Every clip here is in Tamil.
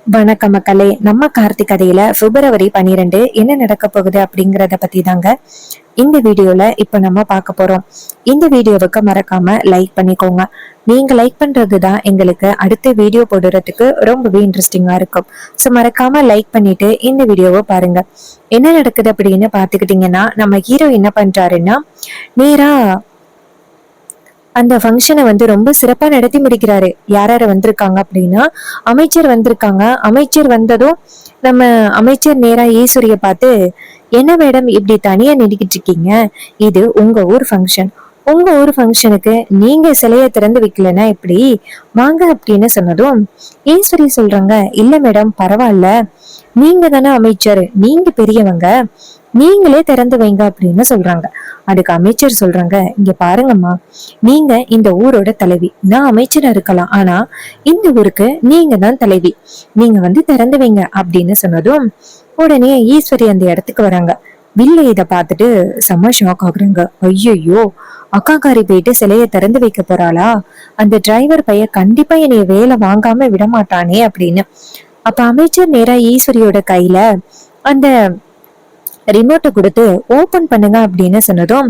வணக்கம் மக்களே. நம்ம கார்த்திக் கதையில பிப்ரவரி 12 என்ன நடக்க போகுது அப்படிங்கறத பத்தி தாங்க இந்த வீடியோல இப்ப நம்ம பார்க்க போறோம். இந்த வீடியோவுக்கு மறக்காம லைக் பண்ணிக்கோங்க. நீங்க லைக் பண்றதுதான் எங்களுக்கு அடுத்த வீடியோ போடுறதுக்கு ரொம்பவே இன்ட்ரெஸ்டிங்கா இருக்கும். ஸோ மறக்காம லைக் பண்ணிட்டு இந்த வீடியோவை பாருங்க. என்ன நடக்குது அப்படின்னு பாத்துக்கிட்டீங்கன்னா, நம்ம ஹீரோ என்ன பண்றாருன்னா, நேரா அந்த ஃபங்க்ஷனை ரொம்ப சிறப்பா நடத்தி முடிக்கிறாரு. யார் யார் வந்திருக்காங்க அப்படின்னா, அமைச்சர் வந்திருக்காங்க. அமைச்சர் வந்ததும் நம்ம அமைச்சர் நேரா ஈஸ்வரிய பார்த்து, என்ன மேடம் இப்படி தனியா நின்றுகிட்டு இருக்கீங்க? இது உங்க ஊர் ஃபங்க்ஷன். உங்க ஊர் ஃபங்க்ஷனுக்கு நீங்க சிலைய திறந்து வைக்கலன்னா எப்படி? வாங்க அப்படின்னு சொன்னதும் ஈஸ்வரி சொல்றாங்க, இல்ல மேடம் பரவாயில்ல, நீங்க தானே அமைச்சர், நீங்க பெரியவங்க, நீங்களே திறந்து வைங்க அப்படின்னு சொல்றாங்க. அதுக்கு அமைச்சர் சொல்றாங்க, இங்க பாருங்கம்மா, நீங்க இந்த ஊரோட தலைவி, நான் அமைச்சரா இருக்கலாம், ஆனா இந்த ஊருக்கு நீங்க தான் தலைவி, நீங்க திறந்து வைங்க அப்படின்னு சொன்னதும் உடனே ஈஸ்வரி அந்த இடத்துக்கு வராங்க. வில்ல இத பார்த்துட்டு செம்ம ஷாக் ஆகுறாங்க. ஐயோ, அக்காக்காரி போயிட்டு சிலையை திறந்து வைக்க போறாளா? அந்த டிரைவர் பையன் கண்டிப்பா என்னைய வேலை வாங்காம விட மாட்டானே அப்படின்னு. அப்ப அமைச்சர் நேரா ஈஸ்வரியோட கையில அந்த ரிமோட்டை கொடுத்து ஓபன் பண்ணுங்க அப்படின்னு சொன்னதும்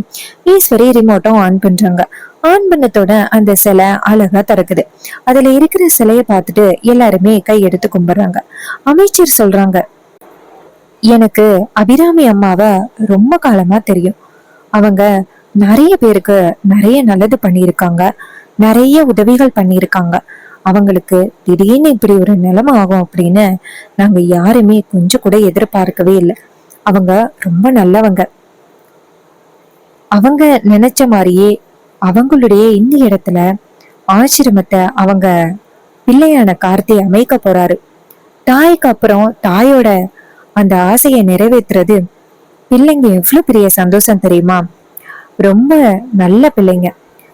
ஈஸ்வரி ரிமோட்டும் ஆன் பண்றாங்க. ஆன் பண்ணத்தோட அந்த சிலை அழகா திறக்குது. அதுல இருக்கிற சிலையை பார்த்துட்டு எல்லாருமே கை எடுத்து கும்பிடுறாங்க. அமைச்சர் சொல்றாங்க, எனக்கு அபிராமி அம்மாவை ரொம்ப காலமா தெரியும். அவங்க நிறைய பேருக்கு நிறைய நல்லது பண்ணியிருக்காங்க, நிறைய உதவிகள் பண்ணியிருக்காங்க. அவங்களுக்கு திடீர்னு இப்படி ஒரு நிலைமை ஆகும் அப்படின்னு நாங்க யாருமே கொஞ்சம் கூட எதிர்பார்க்கவே இல்லை. அவங்க ரொம்ப நல்லவங்க. அவங்க நினைச்ச மாதிரியே அவங்களுடைய இந்த இடத்துல ஆசிரமத்தை அவங்க பிள்ளையான கார்த்தி அமைக்க போறாரு. தாய்க்கு அப்புறம் தாயோட அந்த ஆசையை நிறைவேற்றுறது பிள்ளைங்க எவ்வளவு பெரிய சந்தோஷம் தெரியுமா? ரொம்ப நல்ல பிள்ளைங்க.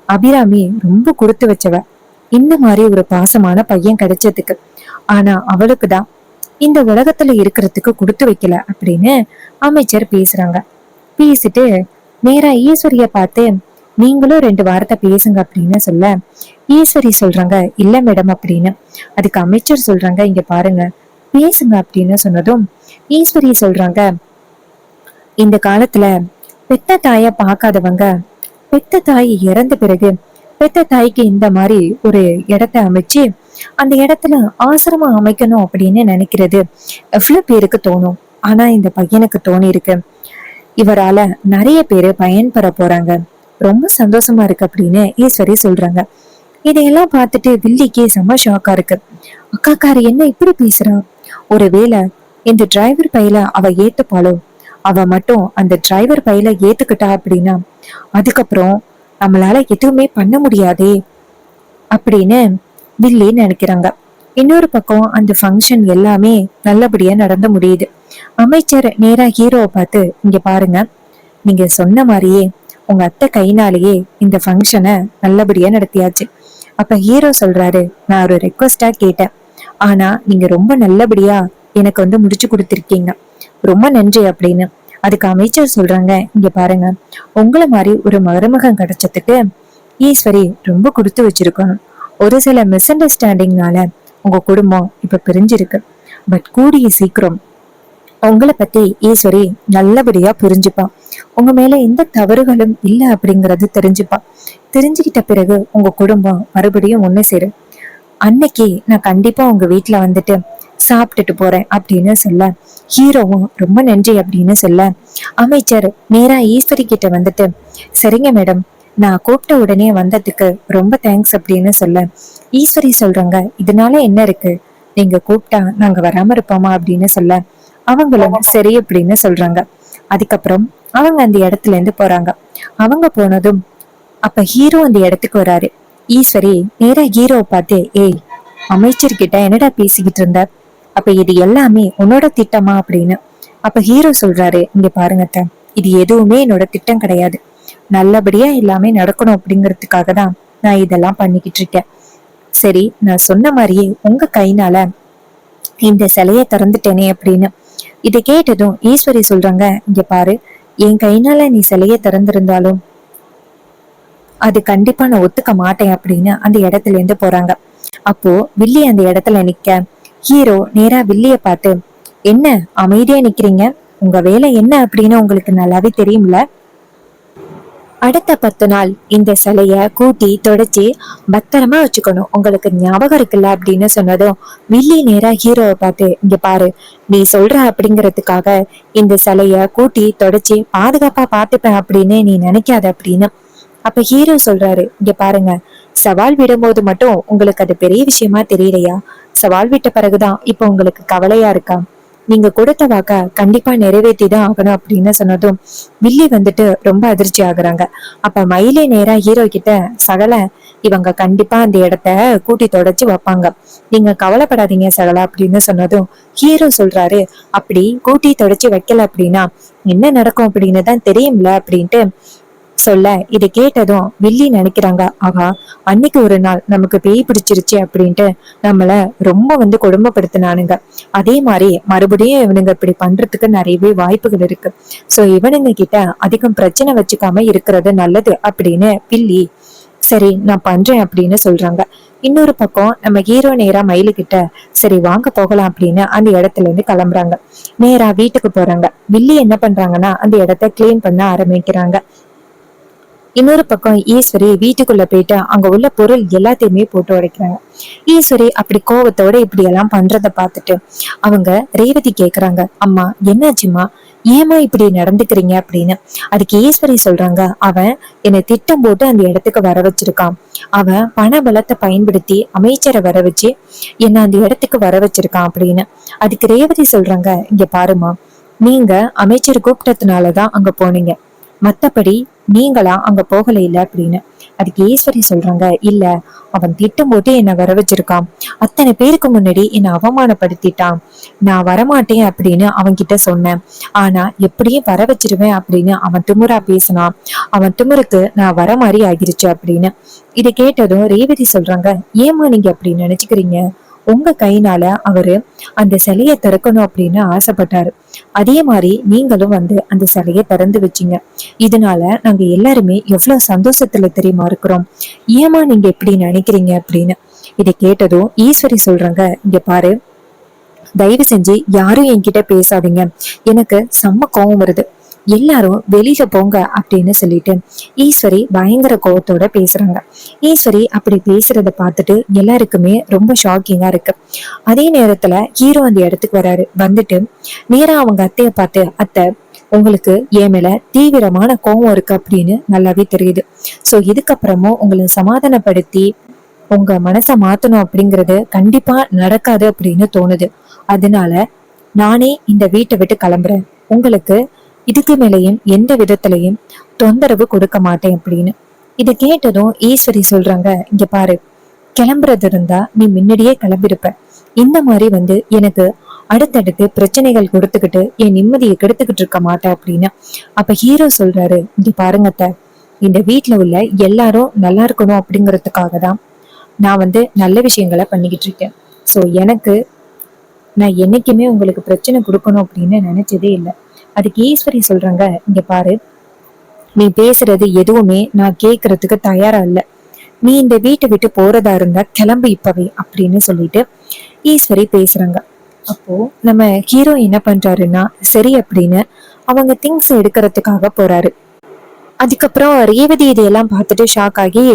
அபிராமி ரொம்ப கொடுத்து வச்சவ, இந்த மாதிரி ஒரு பாசமான பையன் கிடைச்சதுக்கு. ஆனா அவளுக்குதான் இந்த உலகத்துல இருக்கிறதுக்கு கொடுத்து வைக்கல அப்படின்னு அமைச்சர் பேசுறாங்க. பேசிட்டு நேரா ஈஸ்வரிய பார்த்து, நீங்களும் 2 வார்த்தை பேசுங்க அப்படின்னு சொல்ல, ஈஸ்வரி சொல்றாங்க, இல்ல மேடம் அப்படின்னு. அதுக்கு அமைச்சர் சொல்றாங்க, இங்க பாருங்க, பேசுங்க அப்படின்னு சொன்னதும் ஈஸ்வரி சொல்றாங்க, இந்த காலத்துல பெத்த தாய பார்க்காதவங்க பெத்த தாய் இறந்த பிறகு பெத்த தாய்க்கு இந்த மாதிரி ஒரு இடத்த அமைச்சு அந்த இடத்துல ஆசிரமம் அமைக்கணும் அப்படின்னு நினைக்கிறது எவ்வளவு பேருக்கு தோணும். ஆனா இந்த பையனுக்கு தோணி இருக்கு. இவரால நிறைய பேரு பயன்பெற போறாங்க. ரொம்ப சந்தோஷமா இருக்கு அப்படின்னு ஈஸ்வரி சொல்றாங்க. இதையெல்லாம் பார்த்துட்டு வில்லிக்கு செம்ம ஷாக்கா இருக்கு. அக்காக்காரி என்ன இப்படி பேசுறா? ஒருவேளை இந்த டிரைவர் பையில அவ ஏத்துப்பாளோ? அவ மட்டும் அந்த டிரைவர் பையில ஏத்துக்கிட்டா அப்படின்னா அதுக்கப்புறம் நம்மளால எதுவுமே பண்ண முடியாதே அப்படின்னு வில்லி நினைக்கிறாங்க. இன்னொரு பக்கம் அந்த ஃபங்க்ஷன் எல்லாமே நல்லபடியா நடந்து முடியுது. அமைச்சர் நேரா ஹீரோவை பார்த்து, இங்க பாருங்க, நீங்க சொன்ன மாதிரியே உங்க அத்தை கைனாலேயே இந்த ஃபங்க்ஷனை நல்லபடியா நடத்தியாச்சு. அப்ப ஹீரோ சொல்றாரு, நான் ஒரு ரெக்வஸ்டா கேட்டேன், ஆனா நீங்க ரொம்ப நல்லபடியா எனக்கு முடிச்சு கொடுத்திருக்கீங்க, ரொம்ப நன்றி அப்படின்னு. அதுக்கு அமைச்சர் சொல்றாங்க, இங்க பாருங்க, உங்களை மாதிரி ஒரு மருமகன் கிடைச்சதுக்கு ஈஸ்வரி ரொம்ப கொடுத்து வச்சிருக்கணும். ஒரு சில மிஸ் அண்டர்ஸ்டாண்டிங்னால உங்க குடும்பம் இப்ப பிரிஞ்சிருக்கு. பட் கூடிய சீக்கிரம் உங்களை பத்தி ஈஸ்வரி நல்லபடியா புரிஞ்சுப்பான். உங்க மேல எந்த தவறுகளும் இல்லை அப்படிங்கறது தெரிஞ்சுப்பான். தெரிஞ்சுக்கிட்ட பிறகு உங்க குடும்பம் மறுபடியும் ஒண்ணு சேரும். அன்னைக்கு நான் கண்டிப்பா உங்க வீட்டுல வந்துட்டு சாப்பிட்டுட்டு போறேன் அப்படின்னு சொல்ல, ஹீரோவும் ரொம்ப நன்றி அப்படின்னு சொல்ல, அமைச்சர் நேரா ஈஸ்வரி கிட்ட வந்துட்டு, சரிங்க மேடம், நான் கூப்பிட்ட உடனே வந்ததுக்கு ரொம்ப தேங்க்ஸ் அப்படின்னு சொல்ல, ஈஸ்வரி சொல்றாங்க, இதனால என்ன இருக்கு, நீங்க கூப்பிட்டா நாங்க வராம இருப்போமா அப்படின்னு சொல்ல, அவங்களும் சரி அப்படின்னு சொல்றாங்க. அதுக்கப்புறம் அவங்க அந்த இடத்துல இருந்து போறாங்க. அவங்க போனதும் அப்ப ஹீரோ அந்த இடத்துக்கு வராரு. ஈஸ்வரி நேரா ஹீரோவை பார்த்து, ஏய், அமைச்சர்கிட்ட என்னடா பேசிக்கிட்டு இருந்த? அப்ப இது எல்லாமே உன்னோட திட்டமா அப்படின்னு. அப்ப ஹீரோ சொல்றாரு, இங்க பாருங்க, இது எதுவுமே என்னோட திட்டம் கிடையாது. நல்லபடியா எல்லாமே நடக்கணும் அப்படிங்கிறதுக்காக தான் நான் இதெல்லாம் பண்ணிக்கிட்டு இருக்கேன். சரி, நான் சொன்ன மாதிரியே உங்க கைனால இந்த சிலைய திறந்துட்டேனே அப்படின்னு. இதை கேட்டதும் ஈஸ்வரி சொல்றாங்க, இங்க பாரு, என் கைனால நீ சிலைய திறந்திருந்தாலும் அது கண்டிப்பா நான் ஒத்துக்க மாட்டேன் அப்படின்னு அந்த இடத்துல இருந்து போறாங்க. அப்போ வில்லி அந்த இடத்துல நிக்க, ஹீரோ நேரா வில்லிய பார்த்து, என்ன அமைதியா நிக்கிறீங்க? உங்க வேலை என்ன அப்படின்னு உங்களுக்கு நல்லாவே தெரியும்ல. அடுத்த 10 நாள் இந்த சிலைய கூட்டி தொடச்சி பத்திரமா வச்சுக்கணும், உங்களுக்கு ஞாபகம் இருக்குல்ல அப்படின்னு சொன்னதும் வில்லி நேரா ஹீரோவை பார்த்து, இங்க பாரு, நீ சொல்ற அப்படிங்கறதுக்காக இந்த சிலைய கூட்டி தொடச்சி பாதுகாப்பா பாத்துப்பேன் அப்படின்னு நீ நினைக்காத அப்படின்னு. அப்ப ஹீரோ சொல்றாரு, இங்க பாருங்க, சவால் விடும்போது மட்டும் உங்களுக்கு அது பெரிய விஷயமா தெரியலையா? சவால் விட்ட பிறகுதான் இப்ப உங்களுக்கு கவலையா இருக்கா? நீங்க கொடுத்த வாக்க கண்டிப்பா நிறைவேற்றிதான் ஆகணும் அப்படின்னு சொன்னதும் வில்லி வந்துட்டு ரொம்ப அதிர்ச்சி ஆகுறாங்க. அப்ப மயிலே நேரா ஹீரோ கிட்ட, சகல, இவங்க கண்டிப்பா அந்த இடத்த கூட்டி தொடச்சு வைப்பாங்க, நீங்க கவலைப்படாதீங்க சகல அப்படின்னு சொன்னதும் ஹீரோ சொல்றாரு, அப்படி கூட்டி தொடச்சு வைக்கல அப்படின்னா என்ன நடக்கும் அப்படின்னு தான் தெரியும்ல அப்படின்ட்டு சொல்ல, இதை கேட்டதும் வில்லி நினைக்கிறாங்க, ஆகா, அன்னைக்கு ஒரு நாள் நமக்கு பேய் பிடிச்சிருச்சு அப்படின்ட்டு நம்மள ரொம்ப கொடுமைப்படுத்தினானுங்க. அதே மாதிரி மறுபடியும் இவனுங்க இப்படி பண்றதுக்கு நிறையவே வாய்ப்புகள் இருக்கு. சோ இவனுங்க கிட்ட அதிகம் பிரச்சனை வச்சுக்காம இருக்கிறது நல்லது அப்படின்னு வில்லி, சரி நான் பண்றேன் அப்படின்னு சொல்றாங்க. இன்னொரு பக்கம் நம்ம ஹீரோ நேரா மயிலு கிட்ட, சரி வாங்க போகலாம் அப்படின்னு அந்த இடத்துல இருந்து கிளம்புறாங்க. நேரா வீட்டுக்கு போறாங்க. வில்லி என்ன பண்றாங்கன்னா அந்த இடத்த கிளீன் பண்ண ஆரம்பிக்கிறாங்க. இன்னொரு பக்கம் ஈஸ்வரி வீட்டுக்குள்ள போயிட்டு அங்க உள்ள பொருள் எல்லாத்தையுமே போட்டு உடைக்கிறாங்க. ஈஸ்வரி அப்படி கோவத்தோட இப்படி எல்லாம் பண்றத பார்த்துட்டு அவங்க ரேவதி கேக்குறாங்க, அம்மா என்னாச்சுமா, ஏமா இப்படி நடந்துக்கிறீங்க அப்படின்னு. அதுக்கு ஈஸ்வரி சொல்றாங்க, அவன் என்னை திட்டம் போட்டு அந்த இடத்துக்கு வர வச்சிருக்கான், அவன் பண பலத்தை பயன்படுத்தி அமைச்சரை வர வச்சு என்ன அந்த இடத்துக்கு வர வச்சிருக்கான் அப்படின்னு. அதுக்கு ரேவதி சொல்றாங்க, இங்க பாருமா, நீங்க அமைச்சர் கூப்பிட்டதுனாலதான் அங்க போனீங்க, மத்தபடி நீங்களா அங்க போகல இல்ல அப்படின்னு. அதுக்கு ஈஸ்வரி சொல்றாங்க, இல்ல, அவன் திட்டம் போட்டு என்ன வர வச்சிருக்கான், அத்தனை பேருக்கு முன்னாடி என்ன அவமானப்படுத்திட்டான், நான் வரமாட்டேன் அப்படின்னு அவன் கிட்ட சொன்னேன், ஆனா எப்படியும் வர வச்சிருவேன் அப்படின்னு அவன் திமுறா பேசினான், அவன் திமுருக்கு நான் வர மாதிரி ஆகிருச்சு அப்படின்னு. இதை கேட்டதும் ரேவதி சொல்றாங்க, ஏமா நீங்க அப்படி நினைச்சுக்கிறீங்க, உங்க கையினால அவரு அந்த சிலையை திறக்கணும் அப்படின்னு ஆசைப்பட்டாரு, அதே மாதிரி நீங்களும் அந்த சிலையை திறந்து வச்சீங்க, இதனால நாங்க எல்லாருமே எவ்வளவு சந்தோஷத்துல தெரியுமா இருக்கிறோம், ஏமா நீங்க எப்படி நினைக்கிறீங்க அப்படின்னு. இதை கேட்டதும் ஈஸ்வரி சொல்றாங்க, இங்க பாரு, தயவு செஞ்சு யாரும் என்கிட்ட பேசாதீங்க, எனக்கு செம்ம கோவம் வருது, எல்லாரும் வெளியில போங்க அப்படின்னு சொல்லிட்டு ஈஸ்வரி பயங்கர கோவத்தோட பேசுறாங்க. ஈஸ்வரி அப்படி பேசுறத பார்த்துட்டு எல்லாருக்குமே ரொம்ப ஷாக்கிங்கா இருக்கு. அதே நேரத்துல ஹீரோ அந்த இடத்துக்கு வராரு. வந்துட்டு நேரா அவங்க அத்தைய பார்த்து, அத்தை, உங்களுக்கு என் மேல தீவிரமான கோவம் இருக்கு அப்படின்னு நல்லாவே தெரியுது. சோ இதுக்கப்புறமும் உங்களை சமாதானப்படுத்தி உங்க மனசை மாத்தணும் அப்படிங்கறது கண்டிப்பா நடக்காது அப்படின்னு தோணுது. அதனால நானே இந்த வீட்டை விட்டு கிளம்புறேன், உங்களுக்கு இதுக்கு மேலையும் எந்த விதத்திலையும் தொந்தரவு கொடுக்க மாட்டேன் அப்படின்னு. இதை கேட்டதும் ஈஸ்வரி சொல்றாங்க, இங்க பாரு, கிளம்புறது இருந்தா நீ முன்னாடியே கிளம்பிருப்ப, இந்த மாதிரி எனக்கு அடுத்தடுத்து பிரச்சனைகள் கொடுத்துக்கிட்டு என் நிம்மதியை கெடுத்துக்கிட்டு இருக்க மாட்டேன் அப்படின்னு. அப்ப ஹீரோ சொல்றாரு, இங்க பாருங்கத்த, இந்த வீட்டுல உள்ள எல்லாரும் நல்லா இருக்கணும் அப்படிங்கறதுக்காக தான் நான் நல்ல விஷயங்களை பண்ணிக்கிட்டு இருக்கேன். சோ எனக்கு நான் என்னைக்குமே உங்களுக்கு பிரச்சனை கொடுக்கணும் அப்படின்னு நினைச்சதே இல்லை. அதுக்கு ஈஸ்வரி சொல்றாங்க, இங்க பாரு, நீ பேசுறது எதுவுமே நான் கேக்குறதுக்கு தயாரா இல்ல, நீ இந்த வீட்டை விட்டு போறதா இருந்தா கிளம்பு இப்பவே அப்படின்னு சொல்லிட்டு ஈஸ்வரி பேசுறாங்க. அப்போ நம்ம ஹீரோ என்ன பண்றாருன்னா சரி அப்படின்னு அவங்க திங்ஸ் எடுக்கிறதுக்காக போறாரு. அதுக்கப்புறம் ரேவதி இதையெல்லாம் பார்த்துட்டு ஷாக் ஆகி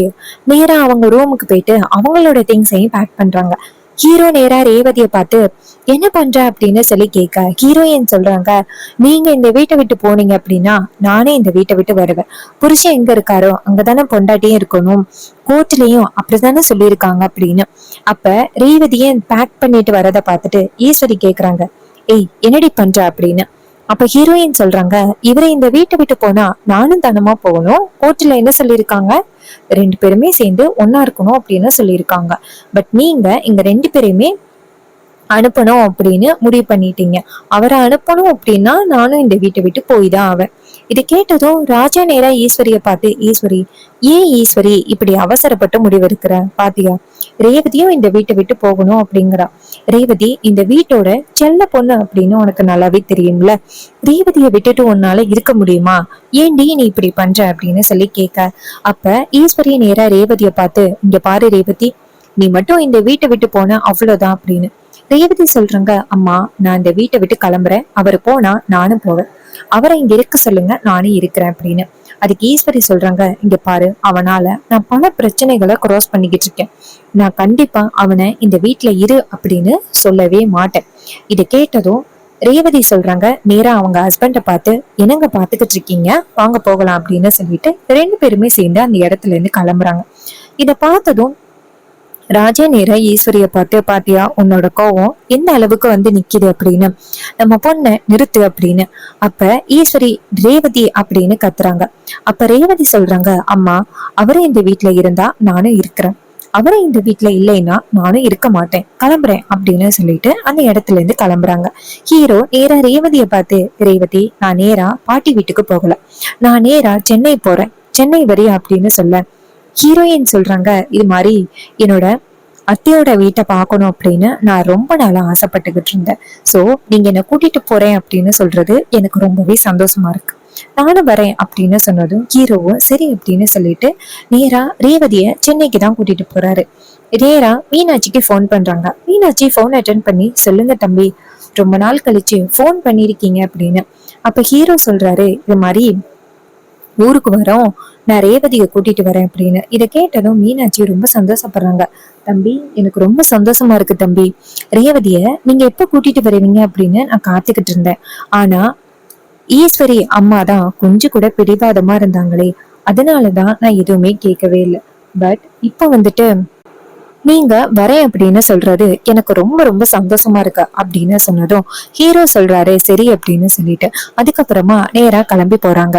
நேரா அவங்க ரூமுக்கு போயிட்டு அவங்களோட திங்ஸையும் பேக் பண்றாங்க. ஹீரோ நேரா ரேவதியை பார்த்து, என்ன பண்ற அப்படின்னு சொல்லி கேட்க ஹீரோயின் சொல்றாங்க, நீங்க இந்த வீட்டை விட்டு போனீங்க அப்படின்னா நானே இந்த வீட்டை விட்டு வருவேன், புருஷன் எங்க இருக்காரோ அங்கதானே பொண்டாட்டியும் இருக்கணும், கோர்ட்லயும் அப்படித்தானே சொல்லியிருக்காங்க அப்படின்னு. அப்ப ரேவதியை பேக் பண்ணிட்டு வரத பார்த்துட்டு ஈஸ்வரி கேக்குறாங்க, ஏய் என்னடி பண்ற அப்படின்னு. அப்ப ஹீரோயின் சொல்றாங்க, இவரை இந்த வீட்டை விட்டு போனா நானும் தனமா போகணும், கோர்ட்ல என்ன சொல்லியிருக்காங்க, 2 பேருமே சேர்ந்து ஒன்னா இருக்கணும் அப்படின்னு சொல்லியிருக்காங்க, பட் நீங்க இங்க 2 பேரையுமே அனுப்பணும் அப்படின்னு முடிவு பண்ணிட்டீங்க, அவரை அனுப்பணும் அப்படின்னா நானும் இந்த வீட்டை விட்டு போய் தான் ஆவேன். இதை கேட்டதும் ராஜா நேரா ஈஸ்வரிய பார்த்து, ஈஸ்வரி, ஏன் ஈஸ்வரி இப்படி அவசரப்பட்டு முடிவெடுக்கிற, பாத்தியா, ரேவதியும் இந்த வீட்டை விட்டு போகணும் அப்படிங்கிறா, ரேவதி இந்த வீட்டோட செல்ல பொண்ணு அப்படின்னு உனக்கு நல்லாவே தெரியும்ல, ரேவதியை விட்டுட்டு உன்னால இருக்க முடியுமா, ஏன்டி நீ இப்படி பண்ற அப்படின்னு சொல்லி கேட்க. அப்ப ஈஸ்வரிய நேரா ரேவதியை பார்த்து, இங்க பாரு ரேவதி, நீ மட்டும் இந்த வீட்டை விட்டு போன அவ்வளவுதான் அப்படின்னு. ரேவதி சொல்றாங்க, அம்மா நான் இந்த வீட்டை விட்டு கிளம்புறேன், அவரு போனா நானும் போவேன், அவரை இங்க இருக்க சொல்லுங்க, நானும் இருக்கிறேன் அப்படின்னு. அதுக்கு ஈஸ்வரி சொல்றாங்க, இங்க பாரு, அவனால நான் பல பிரச்சனைகளை கிராஸ் பண்ணிக்கிட்டு இருக்கேன், நான் கண்டிப்பா அவனை இந்த வீட்டுல இரு அப்படின்னு சொல்லவே மாட்டேன். இதை கேட்டதும் ரேவதி சொல்றாங்க, நேரா அவங்க ஹஸ்பண்ட பார்த்து, என்னங்க பாத்துக்கிட்டு இருக்கீங்க, வாங்க போகலாம் அப்படின்னு சொல்லிட்டு ரெண்டு பேருமே சேர்ந்து அந்த இடத்துல இருந்து கிளம்புறாங்க. இத பார்த்ததும் ராஜா நேரா ஈஸ்வரிய பார்த்து, பாத்தியா உன்னோட கோவம் எந்த அளவுக்கு வந்து நிக்குது அப்படின்னு, நம்ம பொண்ணை நிறுத்து அப்படின்னு. அப்ப ஈஸ்வரி ரேவதி அப்படின்னு கத்துறாங்க. அப்ப ரேவதி சொல்றாங்க, அம்மா அவரே இந்த வீட்டுல இருந்தா நானும் இருக்கிறேன், அவரே இந்த வீட்டுல இல்லைன்னா நானும் இருக்க மாட்டேன், கிளம்புறேன் அப்படின்னு சொல்லிட்டு அந்த இடத்துல இருந்து கிளம்புறாங்க. ஹீரோ நேரா ரேவதியை பார்த்து, ரேவதி நான் நேரா பாட்டி வீட்டுக்கு போகல, நான் நேரா சென்னை போறேன், சென்னை வரி அப்படின்னு சொல்ல ஹீரோயின் சொல்றாங்க, இது மாதிரி என்னோட அத்தையோட வீட்டை பார்க்கணும் அப்படின்னு நான் ரொம்ப நாளா ஆசைப்பட்டுக்கிட்டு இருந்தேன், சோ நீங்க என்ன கூட்டிட்டு போறேன் அப்படின்னு சொல்றது எனக்கு ரொம்பவே சந்தோஷமா இருக்கு, நானும் வரேன் அப்படின்னு சொன்னதும் ஹீரோவும் சரி அப்படின்னு சொல்லிட்டு நேரா ரேவதிய சென்னைக்கு தான் கூட்டிட்டு போறாரு. நேரா மீனாட்சிக்கு போன் பண்றாங்க. மீனாட்சி போன் அட்டென்ட் பண்ணி, சொல்லுங்க தம்பி, ரொம்ப நாள் கழிச்சு போன் பண்ணிருக்கீங்க அப்படின்னு. அப்ப ஹீரோ சொல்றாரு, இது மாதிரி ஊருக்கு வரோம், நான் ரேவதியை கூட்டிட்டு வரேன் அப்படின்னு. இதை கேட்டதும் மீனாட்சி ரொம்ப சந்தோஷப்படுறாங்க. தம்பி எனக்கு ரொம்ப சந்தோஷமா இருக்கு தம்பி, ரேவதிய நீங்க எப்ப கூட்டிட்டு வருவீங்க அப்படின்னு நான் காத்துக்கிட்டு இருந்தேன், ஆனா ஈஸ்வரி அம்மா தான் கொஞ்சம் கூட பிடிவாதமா இருந்தாங்களே, அதனாலதான் நான் எதுவுமே கேட்கவே இல்லை, பட் இப்ப வந்துட்டு நீங்க வரேன் அப்படின்னு சொல்றது எனக்கு ரொம்ப ரொம்ப சந்தோஷமா இருக்கு அப்படின்னு சொன்னதும் ஹீரோ சொல்றாரு சரி அப்படின்னு சொல்லிட்டு அதுக்கப்புறமா நேரா கிளம்பி போறாங்க.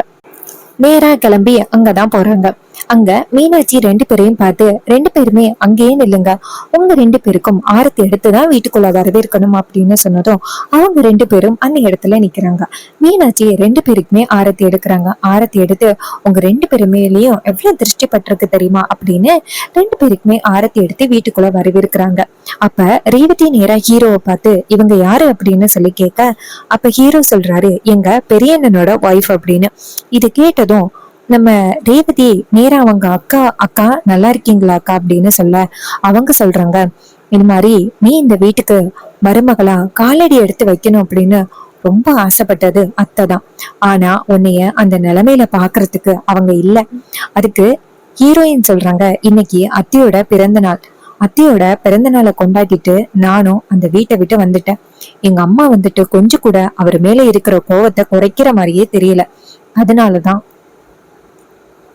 நேரா கிளம்பி அங்கதான் போறாங்க. அங்க மீனாட்சி ரெண்டு பேரையும் பார்த்து, ரெண்டு பேருமே அங்கேயே நில்லுங்க, உங்க ரெண்டு பேருக்கும் ஆரத்தி எடுத்துதான் வீட்டுக்குள்ள வரவேற்கணும் அப்படின்னு சொன்னதும் அவங்க ரெண்டு பேரும் அந்த இடத்துல நிக்கிறாங்க. மீனாட்சி ரெண்டு பேருக்குமே ஆரத்தி எடுக்கிறாங்க. ஆரத்தி எடுத்து, உங்க ரெண்டு பேருமேலயும் எவ்வளவு திருஷ்டி பட்டிருக்கு தெரியுமா அப்படின்னு ரெண்டு பேருக்குமே ஆரத்தி எடுத்து வீட்டுக்குள்ள வரவேற்கிறாங்க. அப்ப ரேவதி நேரா ஹீரோவை பார்த்து, இவங்க யாரு அப்படின்னு சொல்லி கேட்க, அப்ப ஹீரோ சொல்றாரு, எங்க பெரியண்ணனோட ஒய்ஃப் அப்படின்னு. இது கேட்டதும் நம்ம ரேவதி நேரா அவங்க அக்கா, அக்கா நல்லா இருக்கீங்களா அக்கா அப்படின்னு சொல்ல, அவங்க சொல்றாங்க, இது மாதிரி நீ இந்த வீட்டுக்கு மருமகளா காலடி எடுத்து வைக்கணும் அப்படின்னு ரொம்ப ஆசைப்பட்டது அத்தை தான், ஆனா உன்னைய அந்த நிலைமையில பாக்குறதுக்கு அவங்க இல்ல. அதுக்கு ஹீரோயின் சொல்றாங்க, இன்னைக்கு அத்தையோட பிறந்த நாள், அத்தையோட பிறந்த நாளை கொண்டாடிட்டு நானும் அந்த வீட்டை விட்டு வந்துட்டேன், எங்க அம்மா வந்துட்டு கொஞ்சம் கூட அவர் மேல இருக்கிற கோவத்தை குறைக்கிற மாதிரியே தெரியல, அதனாலதான்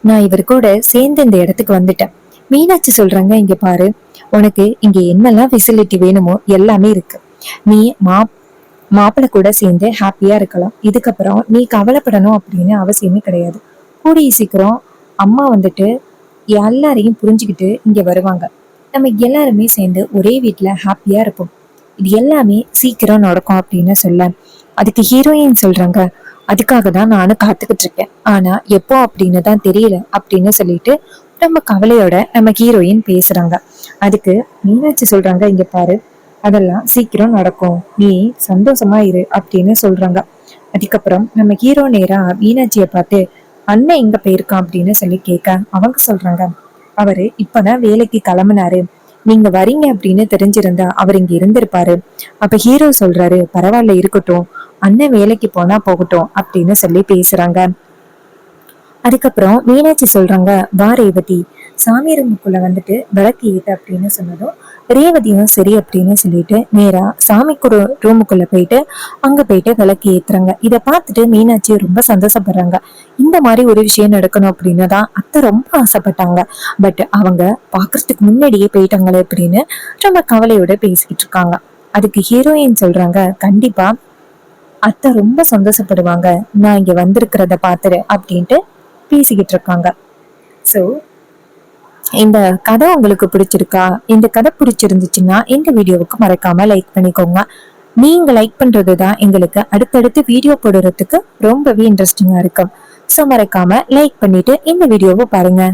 நான் இவர் கூட சேர்ந்து இந்த இடத்துக்கு வந்துட்டேன். மீனாட்சி சொல்றாங்க, இங்க பாரு, உனக்கு இங்க என்னெல்லாம் ஃபெசிலிட்டி வேணுமோ எல்லாமே இருக்கு, நீ மாப்பிள்ளை கூட சேர்ந்து ஹாப்பியா இருக்கலாம், இதுக்கப்புறம் நீ கவலைப்படணும் அப்படின்னு அவசியமே கிடையாது. கூடிய சீக்கிரம் அம்மா வந்துட்டு எல்லாரையும் புரிஞ்சுக்கிட்டு இங்க வருவாங்க, நம்ம எல்லாருமே சேர்ந்து ஒரே வீட்டுல ஹாப்பியா இருப்போம், இது எல்லாமே சீக்கிரம் நடக்கும் அப்படின்னு சொல்ல, அதுக்கு ஹீரோயின் சொல்றாங்க, அதுக்காக தான் நானும் காத்துக்கிட்டு இருக்கேன், ஆனா எப்போ அப்படின்னு தான் தெரியல அப்படின்னு சொல்லிட்டு ரொம்ப கவலையோட நம்ம ஹீரோயின் பேசுறாங்க. அதுக்கு மீனாட்சி சொல்றாங்க, இங்க பாரு, அதெல்லாம் சீக்கிரம் நடக்கும், நீ சந்தோஷமா இரு அப்படின்னு சொல்றாங்க. அதுக்கப்புறம் நம்ம ஹீரோ நேரா மீனாட்சியை பார்த்து, அண்ணன் எங்க போயிருக்கான் அப்படின்னு சொல்லி கேட்க, அவங்க சொல்றாங்க, அவரு இப்பதான் வேலைக்கு கிளம்புனாரு, நீங்க வரீங்க அப்படின்னு தெரிஞ்சிருந்தா அவர் இங்க இருந்திருப்பாரு. அப்ப ஹீரோ சொல்றாரு, பரவாயில்ல இருக்கட்டும், அண்ணன் வேலைக்கு போனா போகட்டும் அப்படின்னு சொல்லி பேசுறாங்க. அதுக்கப்புறம் மீனாட்சி சொல்றாங்க, வா ரேவதி, சாமி ரூமுக்குள்ள வந்துட்டு விளக்கு ஏத்து அப்படின்னு சொன்னதும் ரேவதியும் சரி அப்படின்னு சொல்லிட்டு நேரா சாமிக்கு ரூமுக்குள்ள போயிட்டு அங்க போயிட்டு விளக்கு ஏத்துறாங்க. இதை பார்த்துட்டு மீனாட்சி ரொம்ப சந்தோஷப்படுறாங்க. இந்த மாதிரி ஒரு விஷயம் நடக்கணும் அப்படின்னு தான் அத்தை ரொம்ப ஆசைப்பட்டாங்க, பட் அவங்க பாக்குறதுக்கு முன்னாடியே போயிட்டாங்களே அப்படின்னு ரொம்ப கவலையோட பேசிக்கிட்டு இருக்காங்க. அதுக்கு ஹீரோயின் சொல்றாங்க, கண்டிப்பா அத்தை ரொம்ப சந்தோஷப்படுவாங்க நான் இங்க வந்திருக்கிறத பாத்துரு அப்படின்ட்டு பேசிக்கிட்டு இருக்காங்க. சோ இந்த கதை உங்களுக்கு பிடிச்சிருக்கா? இந்த கதை பிடிச்சிருந்துச்சுன்னா இந்த வீடியோவுக்கு மறக்காம லைக் பண்ணிக்கோங்க. நீங்க லைக் பண்றதுதான் எங்களுக்கு அடுத்தடுத்து வீடியோ போடுறதுக்கு ரொம்பவே இன்ட்ரெஸ்டிங்கா இருக்கும். சோ மறக்காம லைக் பண்ணிட்டு இந்த வீடியோவை பாருங்க.